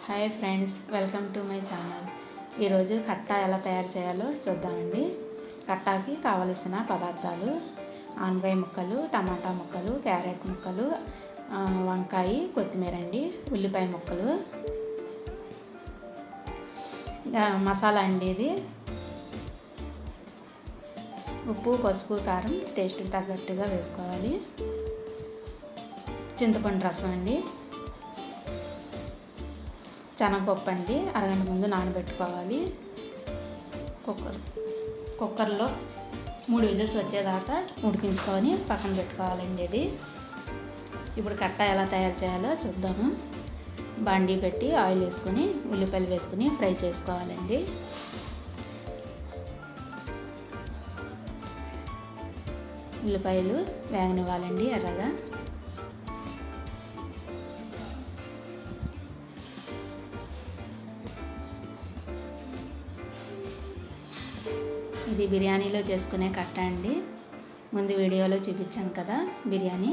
Hi friends, welcome to my channel. ఈరోజు కట్టా ఎలా తయారు చేయాలో చూద్దామండి. కట్టాకి కావలసిన పదార్థాలు: ఆనపకాయ ముక్కలు, టమాటా ముక్కలు, క్యారెట్ ముక్కలు, వంకాయ, కొత్తిమీర అండి, ఉల్లిపాయ ముక్కలు, మసాలా అండి. ఇది ఉప్పు, పసుపు, కారం టేస్ట్కి తగ్గట్టుగా వేసుకోవాలి. చింతపండు రసం అండి, శనగపప్పు అండి, అరగంట ముందు నానబెట్టుకోవాలి. కుక్కర్లో 3 విజిల్స్ వచ్చేదాకా ఉడికించుకొని పక్కన పెట్టుకోవాలండి. ఇది ఇప్పుడు కట్టా ఎలా తయారు చేయాలో చూద్దాము. బాండీ పెట్టి ఆయిల్ వేసుకొని ఉల్లిపాయలు వేసుకొని ఫ్రై చేసుకోవాలండి. ఉల్లిపాయలు వేగనివ్వాలండి ఎర్రగా. ఇది బిర్యానీలో చేసుకునే కట్ట అండి. ముందు వీడియోలో చూపించాను కదా బిర్యానీ,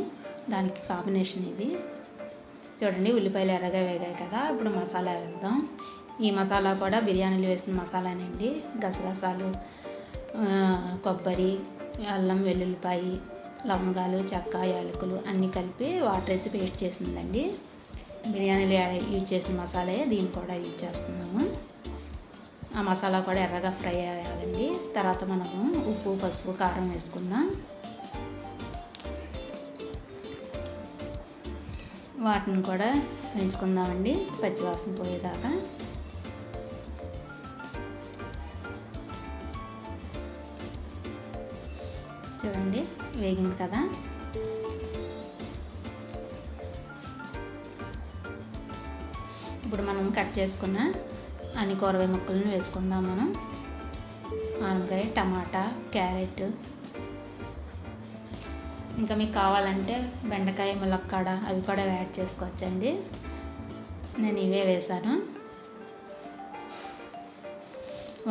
దానికి కాంబినేషన్ ఇది. చూడండి, ఉల్లిపాయలు ఎర్రగా వేగాయి కదా. ఇప్పుడు మసాలా వేద్దాం. ఈ మసాలా కూడా బిర్యానీలో వేసిన మసాలానండి. గసగసాలు, కొబ్బరి, అల్లం, వెల్లుల్లిపాయి, లవంగాలు, చెక్క, యాలకులు అన్నీ కలిపి వాటర్ వేసి పేస్ట్ చేసిందండి. బిర్యానీలో యూజ్ చేసిన మసాలా దీన్ని కూడా యూజ్ చేస్తున్నాము. ఆ మసాలా కూడా ఎర్రగా ఫ్రై అయ్యాలండి. తర్వాత మనము ఉప్పు, పసుపు, కారం వేసుకుందాం. వాటిని కూడా వేయించుకుందామండి పచ్చివాసన పోయేదాకా. చూడండి, వేగింది కదా. ఇప్పుడు మనం కట్ చేసుకున్న అన్ని కూరగాయ ముక్కలను వేసుకుందాం. మనం ఆనపకాయ, టమాటా, క్యారెట్, ఇంకా మీకు కావాలంటే బెండకాయ, ములక్కాడ అవి కూడా యాడ్ చేసుకోవచ్చండి. నేను ఇవే వేసాను.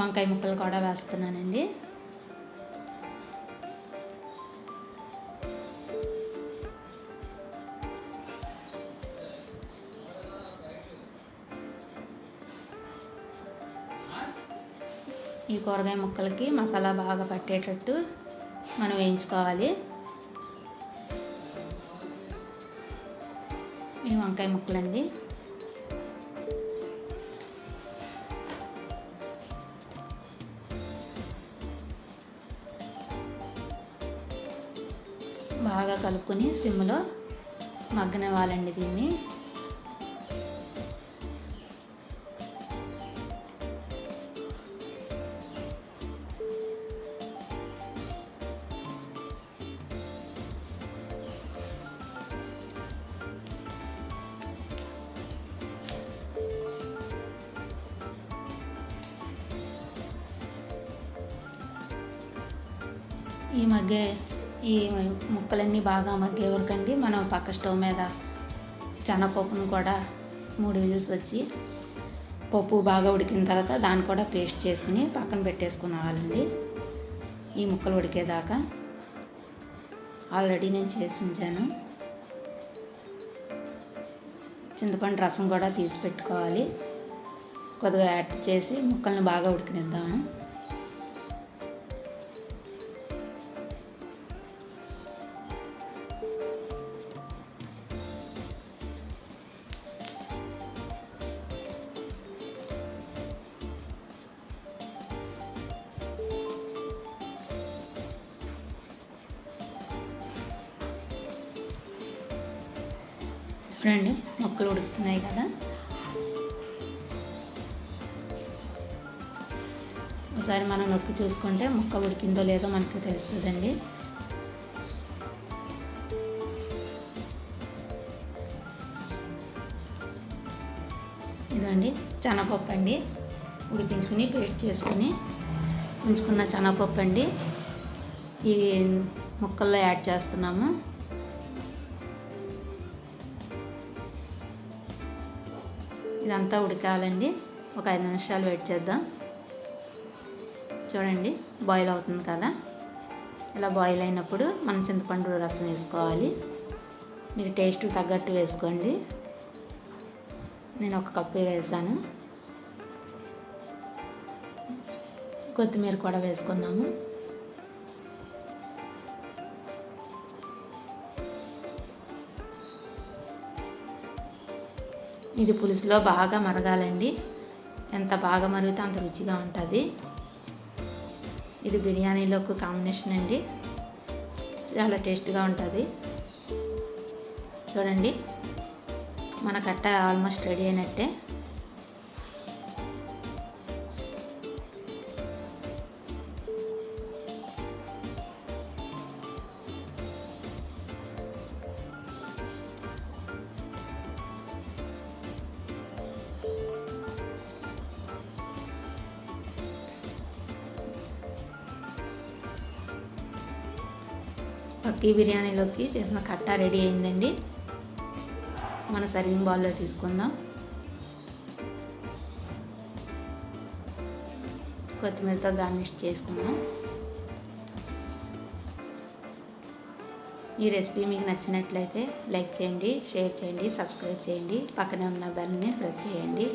వంకాయ ముక్కలు కూడా వేస్తున్నానండి. ఈ కూరగాయ ముక్కలకి మసాలా బాగా పట్టేటట్టు మనం వేయించుకోవాలి. ఈ వంకాయ ముక్కలండి. బాగా కలుపుకొని సిమ్లో మగ్గనివ్వాలండి దీన్ని. ఈ ముక్కలన్నీ బాగా మగ్గే వరకండి మనం పక్క స్టవ్ మీద శనగపప్పును కూడా 3 విజిల్స్ వచ్చి పప్పు బాగా ఉడికిన తర్వాత దాన్ని కూడా పేస్ట్ చేసుకుని పక్కన పెట్టేసుకున్నావాలండి. ఈ ముక్కలు ఉడికేదాకా ఆల్రెడీ నేను చేసి ఉంచాను. చింతపండు రసం కూడా తీసి పెట్టుకోవాలి. కొద్దిగా యాడ్ చేసి ముక్కల్ని బాగా ఉడికినిద్దాము. చూడండి, ముక్కలు ఉడుకుతున్నాయి కదా. ఒకసారి మనం నొక్కి చూసుకుంటే ముక్క ఉడికిందో లేదో మనకు తెలుస్తుందండి. ఇదండి శనగపప్పు అండి, ఉడికించుకుని పేస్ట్ చేసుకుని ఉంచుకున్న శనగపప్పు అండి ఈ ముక్కల్లో యాడ్ చేస్తున్నాము. ఇదంతా ఉడకాలండి. ఒక 5 నిమిషాలు వెయిట్ చేద్దాం. చూడండి, బాయిల్ అవుతుంది కదా. ఇలా బాయిల్ అయినప్పుడు మనం చింతపండు రసం వేసుకోవాలి. మీరు టేస్ట్ తగ్గట్టు వేసుకోండి. నేను 1 కప్పు వేసాను. కొత్తిమీర కూడా వేసుకున్నాము. ఇది పులుసులో బాగా మరగాలండి. ఎంత బాగా మరిగితే అంత రుచిగా ఉంటుంది. ఇది బిర్యానీలోకి కాంబినేషన్ అండి, చాలా టేస్ట్గా ఉంటుంది. చూడండి, మన కట్ట ఆల్మోస్ట్ రెడీ అయినట్టే. పక్కీ బిర్యానీలోకి చేసిన కట్ట రెడీ అయిందండి. మన సర్వింగ్ బౌల్లో తీసుకుందాం. కొత్తిమీరతో గార్నిష్ చేసుకుందాం. ఈ రెసిపీ మీకు నచ్చినట్లయితే లైక్ చేయండి, షేర్ చేయండి, సబ్స్క్రైబ్ చేయండి. పక్కనే ఉన్న బెల్ని ప్రెస్ చేయండి.